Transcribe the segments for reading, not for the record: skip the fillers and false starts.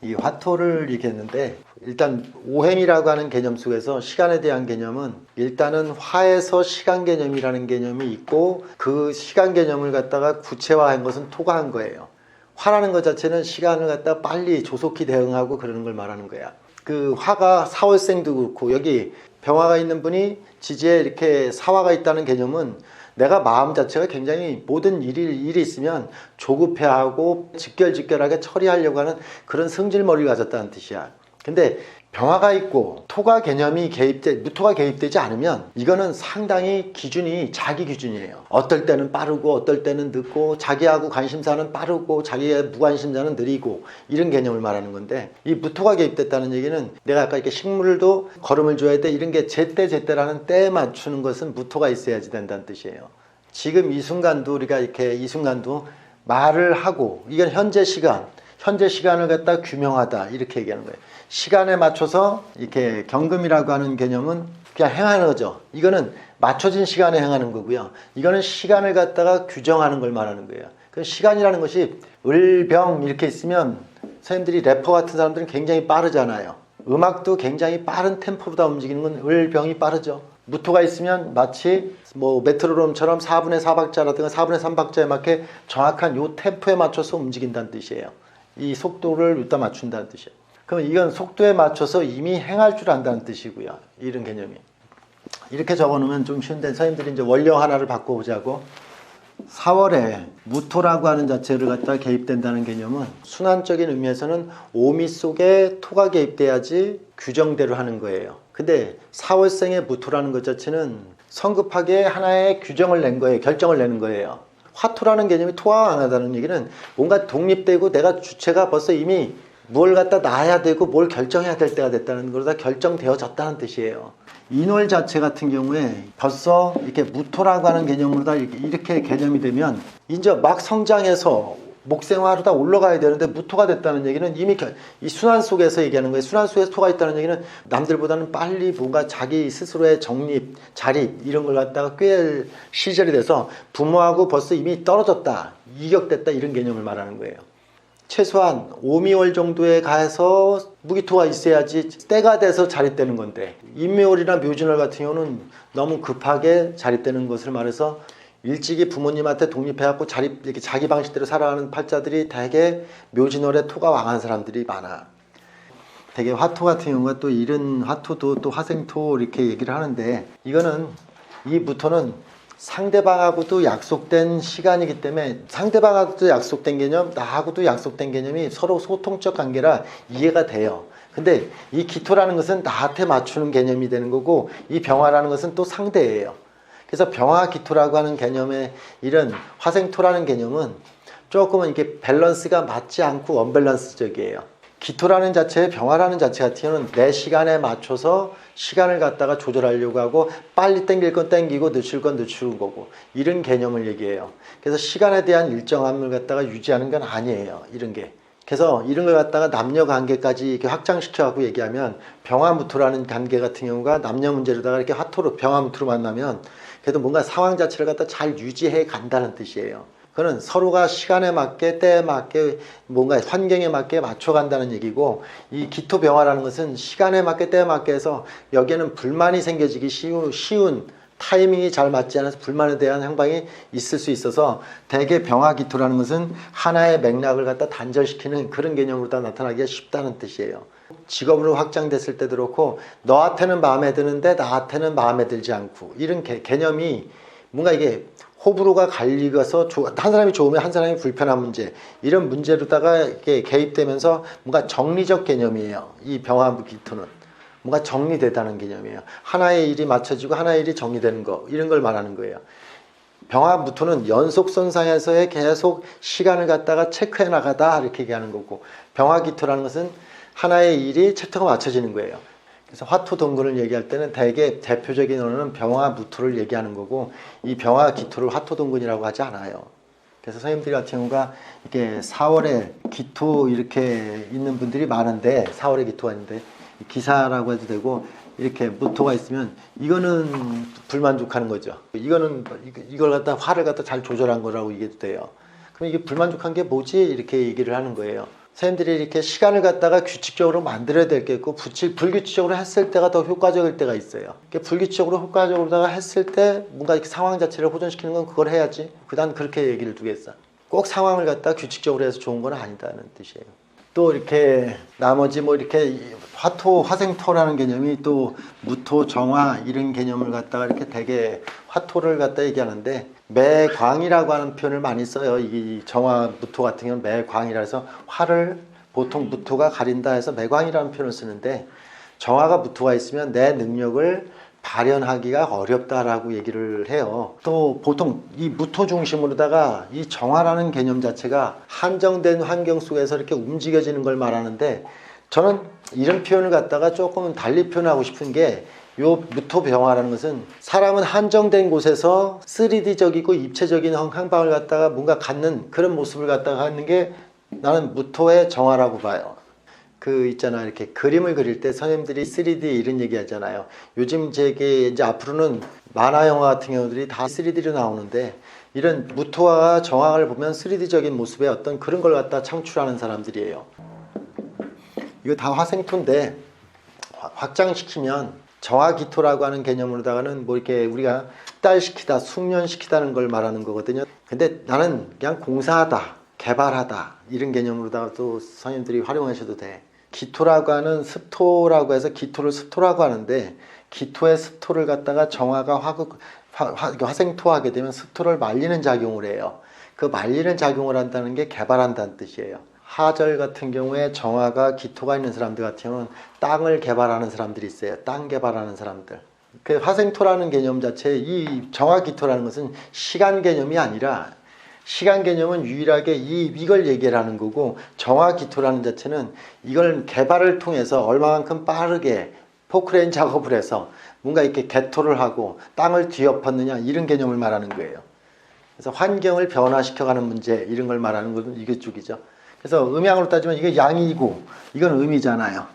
이 화토를 얘기했는데, 일단 오행이라고 하는 개념 속에서 시간에 대한 개념은 일단은 화에서 시간 개념이라는 개념이 있고, 그 시간 개념을 갖다가 구체화한 것은 토가 한 거예요. 화라는 것 자체는 시간을 갖다 빨리 조속히 대응하고 그러는 걸 말하는 거야. 그 화가 사월생도 그렇고, 여기 병화가 있는 분이 지지에 이렇게 사화가 있다는 개념은 내가 마음 자체가 굉장히 모든 일이 있으면 조급해하고 직결하게 처리하려고 하는 그런 성질머리를 가졌다는 뜻이야. 근데 병화가 있고 토가 개념이 무토가 개입되지 않으면 이거는 상당히 기준이 자기 기준이에요. 어떨 때는 빠르고 어떨 때는 늦고, 자기하고 관심사는 빠르고 자기의 무관심사는 느리고, 이런 개념을 말하는 건데, 이 무토가 개입됐다는 얘기는 내가 아까 이렇게 식물도 걸음을 줘야 돼, 이런 게 제때제때라는 때에 맞추는 것은 무토가 있어야지 된다는 뜻이에요. 지금 이 순간도 우리가 이렇게 이 순간도 말을 하고, 이건 현재 시간을 갖다 규명하다, 이렇게 얘기하는 거예요. 시간에 맞춰서 이렇게 경금이라고 하는 개념은 그냥 행하는 거죠. 이거는 맞춰진 시간에 행하는 거고요. 이거는 시간을 갖다가 규정하는 걸 말하는 거예요. 그 시간이라는 것이 을병 이렇게 있으면, 선생님들이 래퍼 같은 사람들은 굉장히 빠르잖아요. 음악도 굉장히 빠른 템포로다 움직이는 건 을병이 빠르죠. 무토가 있으면 마치 메트로놈처럼 4분의 4박자라든가 4분의 3박자에 맞게 정확한 요 템포에 맞춰서 움직인다는 뜻이에요. 이 속도를 일단 맞춘다는 뜻이에요. 그럼 이건 속도에 맞춰서 이미 행할 줄 안다는 뜻이고요. 이런 개념이. 이렇게 적어놓으면 좀 쉬운데, 선생님들이 이제 원령 하나를 바꿔보자고. 4월에 무토라고 하는 자체를 갖다 개입된다는 개념은 순환적인 의미에서는 오미 속에 토가 개입돼야지 규정대로 하는 거예요. 근데 4월생의 무토라는 것 자체는 성급하게 하나의 규정을 낸 거예요. 결정을 내는 거예요. 화토라는 개념이 토와 강하다는 얘기는 뭔가 독립되고 내가 주체가 벌써 이미 뭘 갖다 놔야 되고 뭘 결정해야 될 때가 됐다는 걸 다 결정되어졌다는 뜻이에요. 인월 자체 같은 경우에 벌써 이렇게 무토라고 하는 개념으로 다 이렇게 개념이 되면 이제 막 성장해서 목생화로 다 올라가야 되는데 무토가 됐다는 얘기는 이미 이 순환 속에서 얘기하는 거예요. 순환 속에서 토가 있다는 얘기는 남들보다는 빨리 뭔가 자기 스스로의 정립, 자립 이런 걸 갖다가 꿰 시절이 돼서 부모하고 벌써 이미 떨어졌다, 이격됐다, 이런 개념을 말하는 거예요. 최소한 5미월 정도에 가서 무기토가 있어야지 때가 돼서 자립되는 건데, 인묘월이나 묘진월 같은 경우는 너무 급하게 자립되는 것을 말해서 일찍이 부모님한테 독립해갖고 이렇게 자기 방식대로 살아가는 팔자들이 대개 묘진월에 토가 왕한 사람들이 많아. 대개 화토 같은 경우가 또 이런 화토도 또 화생토 이렇게 얘기를 하는데, 이거는 이 무토는 상대방하고도 약속된 시간이기 때문에 상대방하고도 약속된 개념, 나하고도 약속된 개념이 서로 소통적 관계라 이해가 돼요. 근데 이 기토라는 것은 나한테 맞추는 개념이 되는 거고, 이 병화라는 것은 또 상대예요. 그래서 병화 기토라고 하는 개념의 이런 화생토라는 개념은 조금은 이렇게 밸런스가 맞지 않고 언밸런스적이에요. 기토라는 자체, 병화라는 자체 같은 경우는 내 시간에 맞춰서 시간을 갖다가 조절하려고 하고, 빨리 땡길 건 땡기고 늦출 건 늦추는 거고, 이런 개념을 얘기해요. 그래서 시간에 대한 일정함을 갖다가 유지하는 건 아니에요, 이런 게. 그래서 이런 걸 갖다가 남녀 관계까지 이렇게 확장시켜갖고 얘기하면, 병화무토라는 관계 같은 경우가 남녀 문제로다가 이렇게 화토로 병화무토로 만나면 그래도 뭔가 상황 자체를 갖다 잘 유지해 간다는 뜻이에요. 그는 서로가 시간에 맞게, 때에 맞게, 뭔가 환경에 맞게 맞춰간다는 얘기고, 이 기토병화라는 것은 시간에 맞게, 때에 맞게 해서 여기에는 불만이 생겨지기 쉬운 타이밍이 잘 맞지 않아서 불만에 대한 향방이 있을 수 있어서, 대개 병화기토라는 것은 하나의 맥락을 갖다 단절시키는 그런 개념으로 다 나타나기가 쉽다는 뜻이에요. 직업으로 확장됐을 때도 그렇고, 너한테는 마음에 드는데 나한테는 마음에 들지 않고, 이런 개념이 뭔가 이게 호불호가 갈리고서 한 사람이 좋으면 한 사람이 불편한 문제, 이런 문제로다가 이렇게 개입되면서 뭔가 정리적 개념이에요. 이 병화기토는 뭔가 정리되다는 개념이에요. 하나의 일이 맞춰지고 하나의 일이 정리되는 거, 이런 걸 말하는 거예요. 병화무토는 연속선상에서의 계속 시간을 갖다가 체크해 나가다, 이렇게 얘기하는 거고, 병화기토라는 것은 하나의 일이 챕터가 맞춰지는 거예요. 그래서 화토동근을 얘기할 때는 대개 대표적인 언어는 병화무토를 얘기하는 거고, 이 병화기토를 화토동근이라고 하지 않아요. 그래서 선생님들 같은 경우가 이렇게 4월에 기토 이렇게 있는 분들이 많은데, 4월에 기토가 있는데 기사라고 해도 되고, 이렇게 무토가 있으면 이거는 불만족하는 거죠. 이걸 갖다 화를 갖다 잘 조절한 거라고 얘기해도 돼요. 그럼 이게 불만족한 게 뭐지? 이렇게 얘기를 하는 거예요. 선생님들이 이렇게 시간을 갖다가 규칙적으로 만들어야 될 게 있고 불규칙적으로 했을 때가 더 효과적일 때가 있어요. 불규칙적으로 효과적으로다가 했을 때 뭔가 이렇게 상황 자체를 호전시키는 건 그걸 해야지. 그다음 그렇게 얘기를 두겠어. 꼭 상황을 갖다 규칙적으로 해서 좋은 건 아니다는 뜻이에요. 또 이렇게 나머지 뭐 이렇게 화토, 화생토라는 개념이 또 무토, 정화 이런 개념을 갖다가 이렇게 되게 화토를 갖다 얘기하는데 매광이라고 하는 표현을 많이 써요. 이 정화, 무토 같은 경우는 매광이라 해서 화를 보통 무토가 가린다 해서 매광이라는 표현을 쓰는데 정화가 무토가 있으면 내 능력을 발현하기가 어렵다라고 얘기를 해요. 또 보통 이 무토 중심으로다가 이 정화라는 개념 자체가 한정된 환경 속에서 이렇게 움직여지는 걸 말하는데 저는 이런 표현을 갖다가 조금 달리 표현하고 싶은 게 요 무토 병화라는 것은 사람은 한정된 곳에서 3D적이고 입체적인 행방을 갖다가 뭔가 갖는 그런 모습을 갖다가 갖는 게 나는 무토의 정화라고 봐요. 그 있잖아 이렇게 그림을 그릴 때 선생님들이 3D 이런 얘기 하잖아요. 요즘 제게 이제 앞으로는 만화 영화 같은 경우들이 다 3D로 나오는데 이런 무토와 정화를 보면 3D적인 모습의 어떤 그런 걸 갖다 창출하는 사람들이에요. 이거 다 화생토인데 확장시키면 정화기토라고 하는 개념으로다가는 뭐 이렇게 우리가 딸시키다, 숙련시키다는 걸 말하는 거거든요. 근데 나는 그냥 공사하다, 개발하다 이런 개념으로다가 또 선생님들이 활용하셔도 돼. 기토라고 하는 습토라고 해서 기토를 습토라고 하는데 기토의 습토를 갖다가 정화가 화생토하게 되면 습토를 말리는 작용을 해요. 그 말리는 작용을 한다는 게 개발한다는 뜻이에요. 하절 같은 경우에 정화가 기토가 있는 사람들 같은 경우는 땅을 개발하는 사람들이 있어요. 땅 개발하는 사람들. 그 화생토라는 개념 자체 이 정화 기토라는 것은 시간 개념이 아니라 시간 개념은 유일하게 이걸 얘기를 하는 거고 정화 기토라는 자체는 이걸 개발을 통해서 얼마만큼 빠르게 포크레인 작업을 해서 뭔가 이렇게 개토를 하고 땅을 뒤엎었느냐 이런 개념을 말하는 거예요. 그래서 환경을 변화시켜가는 문제 이런 걸 말하는 것은 이게 쪽이죠. 그래서 음양으로 따지면 이게 양이고 이건 음이잖아요.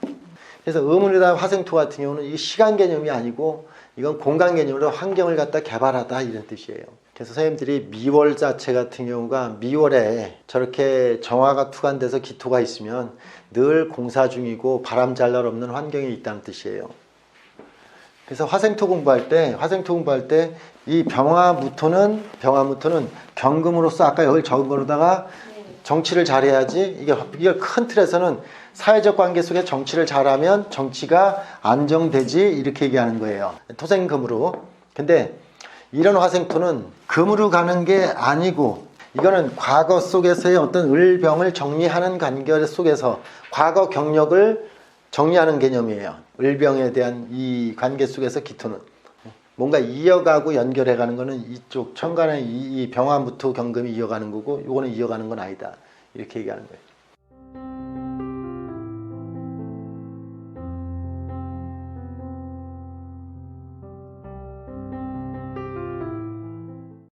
그래서 음으로다 화생토 같은 경우는 이게 시간 개념이 아니고 이건 공간 개념으로 환경을 갖다 개발하다 이런 뜻이에요. 그래서 선생님들이 미월 자체 같은 경우가 미월에 저렇게 정화가 투간돼서 기토가 있으면 늘 공사 중이고 바람 잘 날 없는 환경이 있다는 뜻이에요. 그래서 화생토 공부할 때 이 병화무토는 경금으로서 아까 여기 적은 거로다가 정치를 잘해야지 이게 큰 틀에서는 사회적 관계 속에 정치를 잘하면 정치가 안정되지 이렇게 얘기하는 거예요. 토생금으로. 근데 이런 화생토는 금으로 가는 게 아니고 이거는 과거 속에서의 어떤 을병을 정리하는 관계 속에서 과거 경력을 정리하는 개념이에요. 을병에 대한 이 관계 속에서 기토는 뭔가 이어가고 연결해가는 거는 이쪽 천간의 이 병화무토 경금이 이어가는 거고 요거는 이어가는 건 아니다. 이렇게 얘기하는 거예요.